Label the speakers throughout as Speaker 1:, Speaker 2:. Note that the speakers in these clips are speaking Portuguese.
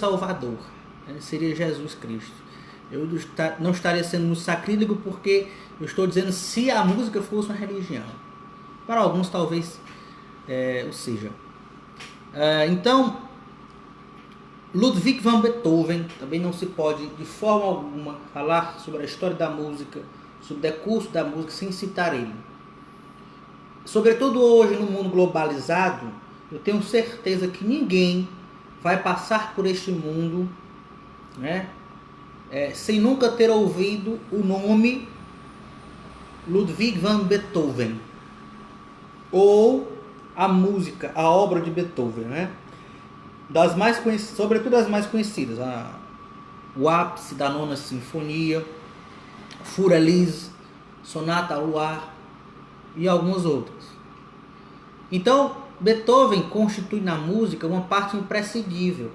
Speaker 1: Salvador, né? Seria Jesus Cristo. Eu não estaria sendo um sacrílego porque eu estou dizendo se a música fosse uma religião. Para alguns talvez ou seja. Então, Ludwig van Beethoven, também não se pode de forma alguma falar sobre a história da música, sobre o decurso da música sem citar ele. Sobretudo hoje no mundo globalizado, eu tenho certeza que ninguém vai passar por este mundo, né, sem nunca ter ouvido o nome Ludwig van Beethoven ou a música, a obra de Beethoven, né? Das mais conhecidas, sobretudo as mais conhecidas, o ápice da Nona Sinfonia, Für Elise, Sonata ao Luar e algumas outras. Então, Beethoven constitui na música uma parte imprescindível.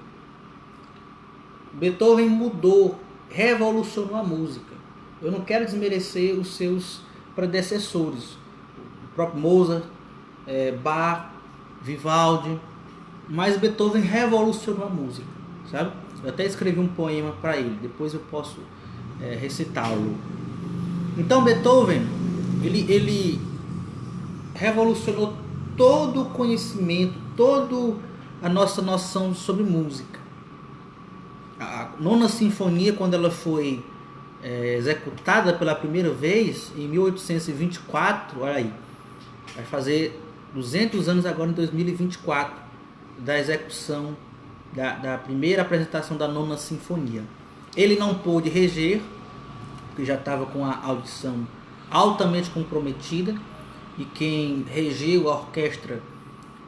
Speaker 1: Beethoven mudou, revolucionou a música. Eu não quero desmerecer os seus predecessores, o próprio Mozart, Bach, Vivaldi, mas Beethoven revolucionou a música, sabe? Eu até escrevi um poema para ele, depois eu posso recitá-lo. Então Beethoven, ele revolucionou todo o conhecimento, toda a nossa noção sobre música. A Nona Sinfonia, quando ela foi executada pela primeira vez, em 1824, olha aí, vai fazer 200 anos agora em 2024, da execução da primeira apresentação da Nona Sinfonia. Ele não pôde reger, porque já estava com a audição altamente comprometida, e quem regeu a orquestra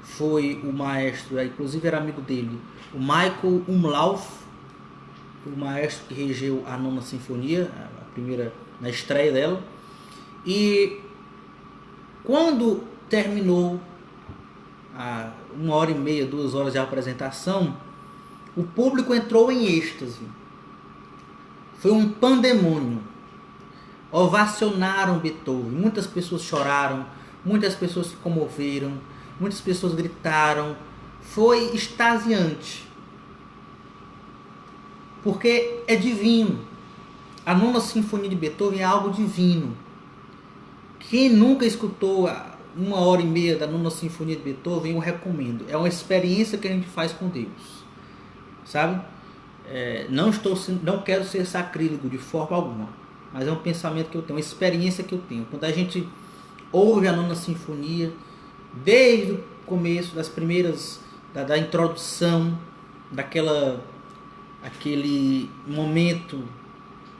Speaker 1: foi o maestro, inclusive era amigo dele, o Michael Umlauf, o maestro que regeu a Nona Sinfonia, a primeira, na estreia dela. E quando terminou 1h30, 2 horas de apresentação, o público entrou em êxtase. Foi um pandemônio. Ovacionaram Beethoven. Muitas pessoas choraram, muitas pessoas se comoveram, muitas pessoas gritaram. Foi extasiante. Porque é divino. A Nona Sinfonia de Beethoven é algo divino. Quem nunca escutou 1h30 da Nona Sinfonia de Beethoven, eu recomendo. É uma experiência que a gente faz com Deus, sabe? Não quero ser sacrílego de forma alguma, mas é um pensamento que eu tenho, uma experiência que eu tenho. Quando a gente ouve a Nona Sinfonia, desde o começo, das primeiras, da introdução, aquele momento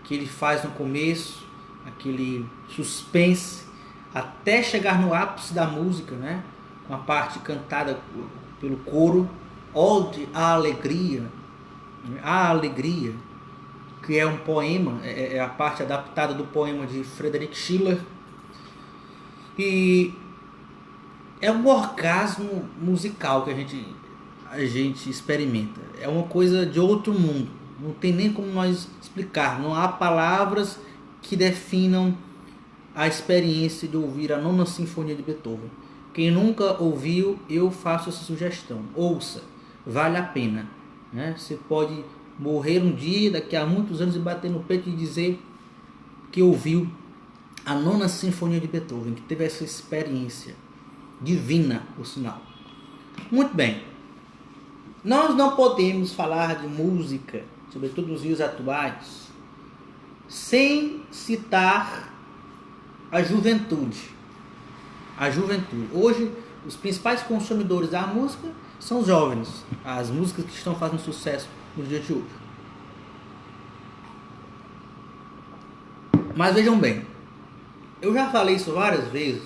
Speaker 1: que ele faz no começo, aquele suspense, até chegar no ápice da música, né? Com a parte cantada pelo coro, Ode à Alegria, a Alegria, que é um poema, é a parte adaptada do poema de Friedrich Schiller, e é um orgasmo musical que a gente experimenta. É uma coisa de outro mundo, não tem nem como nós explicar, não há palavras que definam a experiência de ouvir a Nona Sinfonia de Beethoven. Quem nunca ouviu, eu faço essa sugestão. Ouça, vale a pena, né? Você pode morrer um dia, daqui a muitos anos, e bater no peito e dizer que ouviu a Nona Sinfonia de Beethoven, que teve essa experiência divina, por sinal. Muito bem. Nós não podemos falar de música, sobretudo nos dias atuais, sem citar a juventude. A juventude. Hoje, os principais consumidores da música são os jovens. As músicas que estão fazendo sucesso nos dias de hoje. Mas vejam bem, eu já falei isso várias vezes,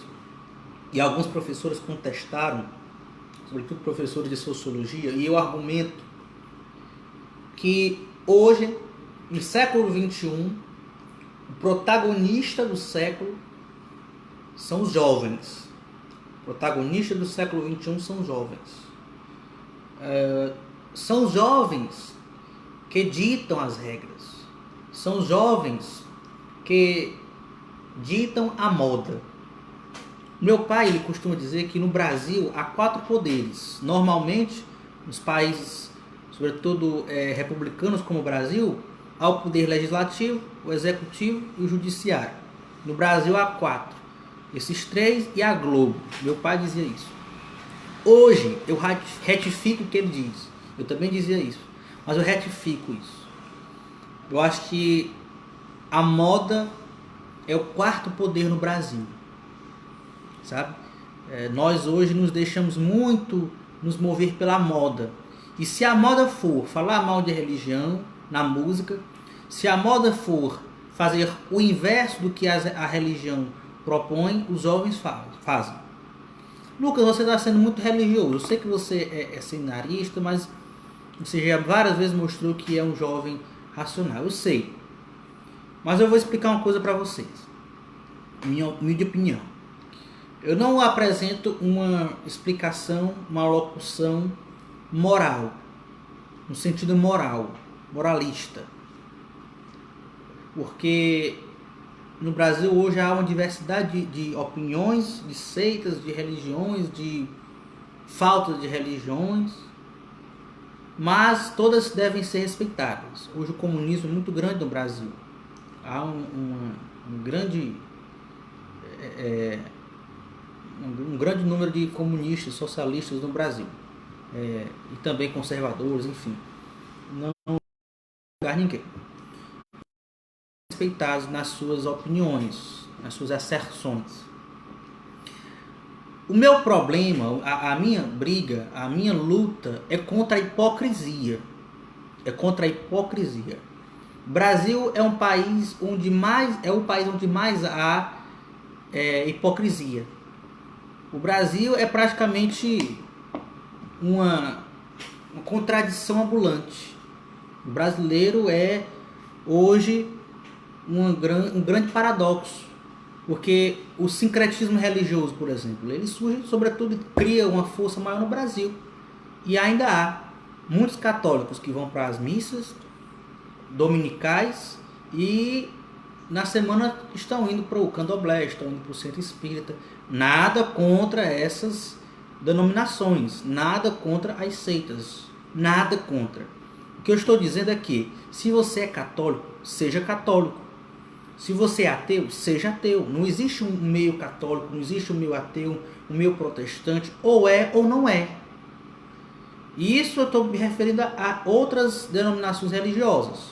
Speaker 1: e alguns professores contestaram, sobretudo professores de sociologia, e eu argumento que hoje, no século XXI, o protagonista do século são os jovens. O protagonista do século XXI são os jovens. São os jovens que ditam as regras. São os jovens que ditam a moda. Meu pai, ele costuma dizer que no Brasil há 4 poderes. Normalmente, nos países sobretudo republicanos como o Brasil, há o poder legislativo, o executivo e o judiciário. No Brasil há 4. Esses 3 e a Globo. Meu pai dizia isso. Hoje eu retifico o que ele diz. Eu também dizia isso. Mas eu retifico isso. Eu acho que a moda é o 4º poder no Brasil. Sabe? Nós hoje nos deixamos muito nos mover pela moda. E se a moda for falar mal de religião na música, se a moda for fazer o inverso do que a religião propõe, os jovens fazem. Lucas, você está sendo muito religioso. Eu sei que você é seminarista, mas você já várias vezes mostrou que é um jovem racional. Eu sei. Mas eu vou explicar uma coisa para vocês. Minha humilde opinião. Eu não apresento uma explicação, uma locução moral. No sentido moral, moralista. Porque no Brasil hoje há uma diversidade de opiniões, de seitas, de religiões, de falta de religiões, mas todas devem ser respeitadas. Hoje o comunismo é muito grande no Brasil. Há um grande número de comunistas, socialistas no Brasil. E também conservadores, enfim. Não lugar ninguém. Respeitados nas suas opiniões, nas suas asserções. O meu problema, a minha briga, a minha luta é contra a hipocrisia. É contra a hipocrisia. O Brasil é um país onde mais há hipocrisia. O Brasil é praticamente uma contradição ambulante. O brasileiro é hoje um grande paradoxo, porque o sincretismo religioso, por exemplo, ele surge sobretudo e cria uma força maior no Brasil, e ainda há muitos católicos que vão para as missas dominicais e na semana estão indo para o candomblé, estão indo para o centro espírita. Nada contra essas denominações, nada contra as seitas, nada contra. O que eu estou dizendo é que se você é católico, seja católico. Se você é ateu, seja ateu. Não existe um meio católico, não existe um meio ateu, um meio protestante, ou é ou não é. E isso eu estou me referindo a outras denominações religiosas.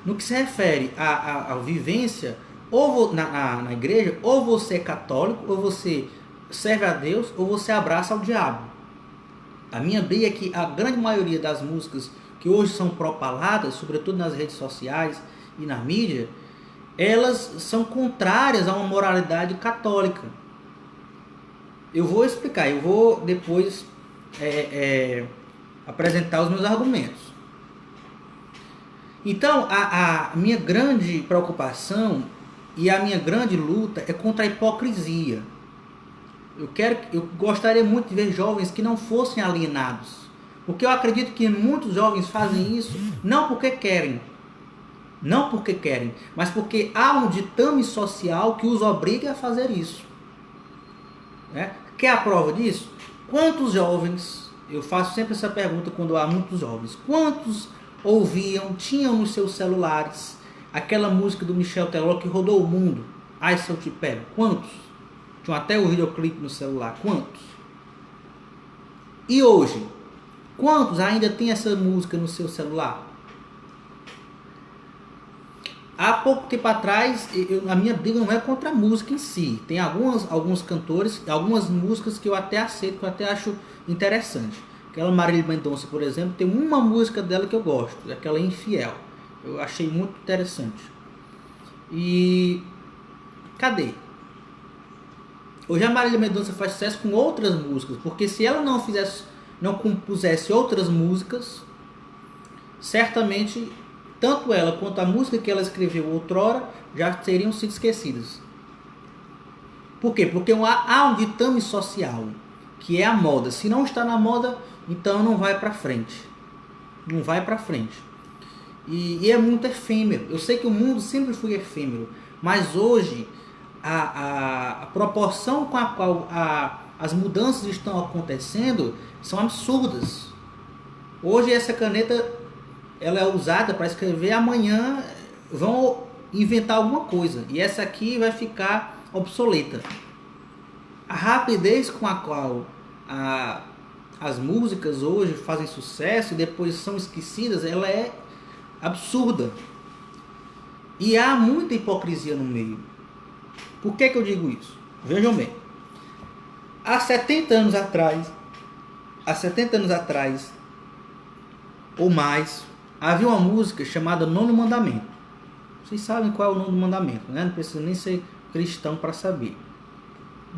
Speaker 1: No que se refere à vivência ou na igreja, ou você é católico, ou você serve a Deus, ou você abraça ao diabo. A minha briga é que a grande maioria das músicas que hoje são propaladas, sobretudo nas redes sociais e na mídia, elas são contrárias a uma moralidade católica. Eu vou explicar, eu vou depois apresentar os meus argumentos. Então, a minha grande preocupação e a minha grande luta é contra a hipocrisia. Eu gostaria muito de ver jovens que não fossem alienados. Porque eu acredito que muitos jovens fazem isso não porque querem, mas porque há um ditame social que os obriga a fazer isso. Quer a prova disso? Quantos jovens, eu faço sempre essa pergunta quando há muitos jovens, quantos tinham nos seus celulares aquela música do Michel Teló que rodou o mundo, Ai Se Eu Te Pego? Quantos? Tinham até o videoclipe no celular, quantos? E hoje, quantos ainda tem essa música no seu celular? Há pouco tempo atrás, a minha briga não é contra a música em si. Tem alguns cantores, algumas músicas que eu até aceito, que eu até acho interessante. Aquela Marília Mendonça, por exemplo, tem uma música dela que eu gosto, aquela Infiel. Eu achei muito interessante. E cadê? Hoje a Marília Mendonça faz sucesso com outras músicas, porque se ela não compusesse outras músicas, certamente tanto ela quanto a música que ela escreveu outrora já teriam sido esquecidas. Por quê? Porque há um ditame social, que é a moda. Se não está na moda, então não vai para frente. Não vai para frente. E é muito efêmero. Eu sei que o mundo sempre foi efêmero, mas hoje a proporção com a qual as mudanças estão acontecendo são absurdas. Hoje essa caneta ela é usada para escrever, amanhã vão inventar alguma coisa e essa aqui vai ficar obsoleta. A rapidez com a qual as músicas hoje fazem sucesso e depois são esquecidas, ela é absurda. E há muita hipocrisia no meio. Por que eu digo isso? Vejam bem. Há 70 anos atrás, ou mais, havia uma música chamada Nono Mandamento. Vocês sabem qual é o nono mandamento, né? Não precisa nem ser cristão para saber.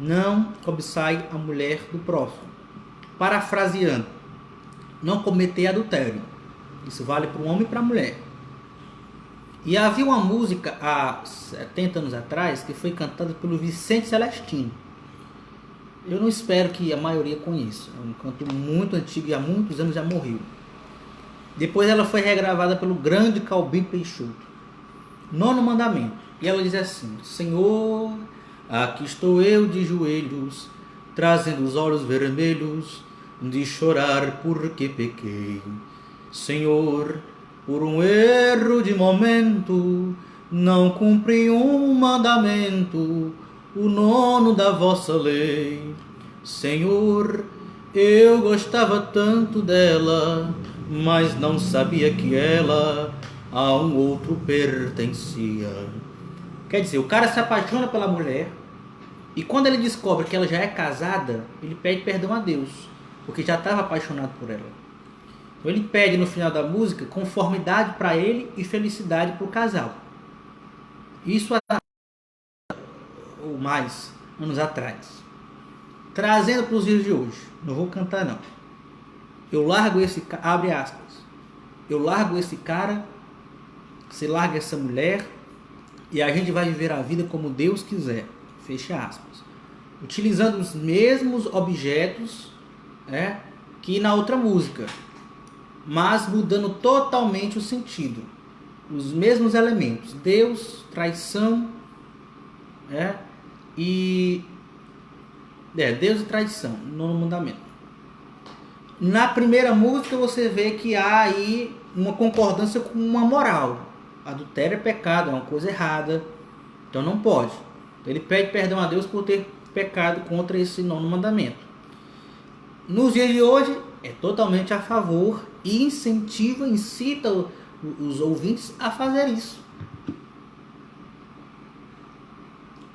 Speaker 1: Não cobiçai a mulher do próximo. Parafraseando, não cometer adultério. Isso vale para o homem e para a mulher. E havia uma música há 70 anos atrás que foi cantada pelo Vicente Celestino. Eu não espero que a maioria conheça. É um canto muito antigo e há muitos anos já morreu. Depois ela foi regravada pelo grande Calbi Peixoto. Nono mandamento. E ela diz assim: Senhor, aqui estou eu de joelhos, trazendo os olhos vermelhos de chorar porque pequei. Senhor, por um erro de momento, não cumpri um mandamento, o nono da vossa lei. Senhor, eu gostava tanto dela, mas não sabia que ela a um outro pertencia. Quer dizer, o cara se apaixona pela mulher e quando ele descobre que ela já é casada, ele pede perdão a Deus, porque já estava apaixonado por ela. Então ele pede no final da música conformidade para ele e felicidade para o casal. Isso há ou mais anos atrás. Trazendo para os dias de hoje. Não vou cantar não. Eu largo esse... Abre aspas. Eu largo esse cara, você larga essa mulher e a gente vai viver a vida como Deus quiser. Fecha aspas. Utilizando os mesmos objetos, que na outra música, mas mudando totalmente o sentido. Os mesmos elementos. Deus, traição, Deus e traição, no mandamento. Na primeira música você vê que há aí uma concordância com uma moral. Adultério é pecado, é uma coisa errada, então não pode. Ele pede perdão a Deus por ter pecado contra esse nono mandamento. Nos dias de hoje é totalmente a favor e incentiva, incita os ouvintes a fazer isso.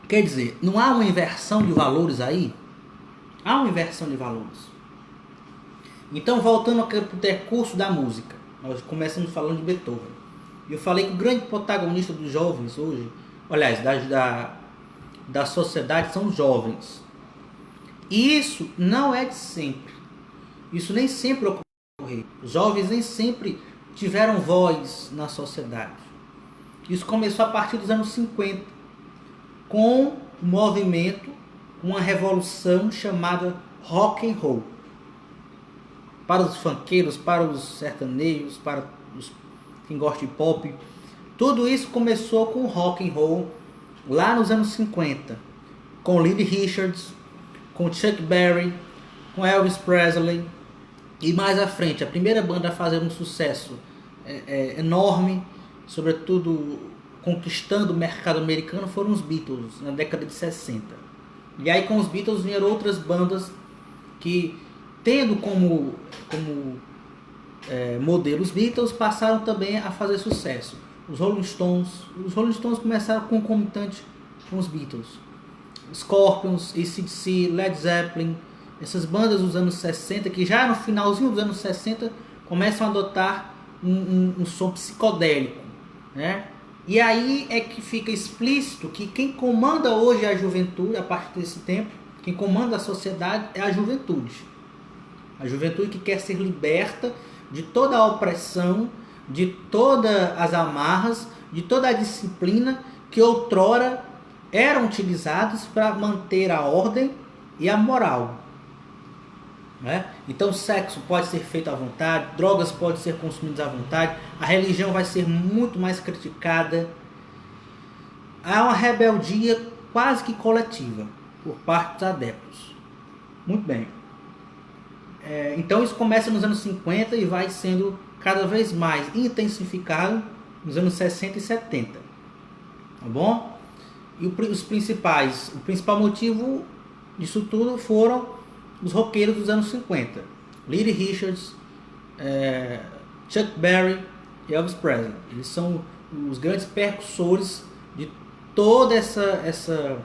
Speaker 1: Quer dizer, não há uma inversão de valores aí? Há uma inversão de valores. Então, voltando para o decurso da música, nós começamos falando de Beethoven. Eu falei que o grande protagonista dos jovens hoje, aliás, da sociedade, são os jovens. E isso não é de sempre. Isso nem sempre ocorreu. Os jovens nem sempre tiveram voz na sociedade. Isso começou a partir dos anos 50, com um movimento, uma revolução chamada rock and roll. Para os funkeiros, para os sertanejos, para quem gosta de pop, tudo isso começou com rock and roll lá nos anos 50, com Little Richards, com Chuck Berry, com Elvis Presley e mais à frente. A primeira banda a fazer um sucesso enorme, sobretudo conquistando o mercado americano, foram os Beatles, na década de 60. E aí com os Beatles vieram outras bandas que, tendo como modelo os Beatles, passaram também a fazer sucesso. Os Rolling Stones começaram concomitante com os Beatles. Scorpions, AC/DC, Led Zeppelin, essas bandas dos anos 60, que já no finalzinho dos anos 60 começam a adotar um som psicodélico, né? E aí é que fica explícito que quem comanda hoje a juventude, a partir desse tempo, quem comanda a sociedade é a juventude. A juventude que quer ser liberta de toda a opressão, de todas as amarras, de toda a disciplina que outrora eram utilizados para manter a ordem e a moral. Né? Então, sexo pode ser feito à vontade, drogas podem ser consumidas à vontade, a religião vai ser muito mais criticada. Há uma rebeldia quase que coletiva por parte dos adeptos. Muito bem. Então isso começa nos anos 50 e vai sendo cada vez mais intensificado nos anos 60 e 70. Tá bom? E o principal motivo disso tudo foram os roqueiros dos anos 50. Little Richards, Chuck Berry e Elvis Presley. Eles são os grandes percussores de toda essa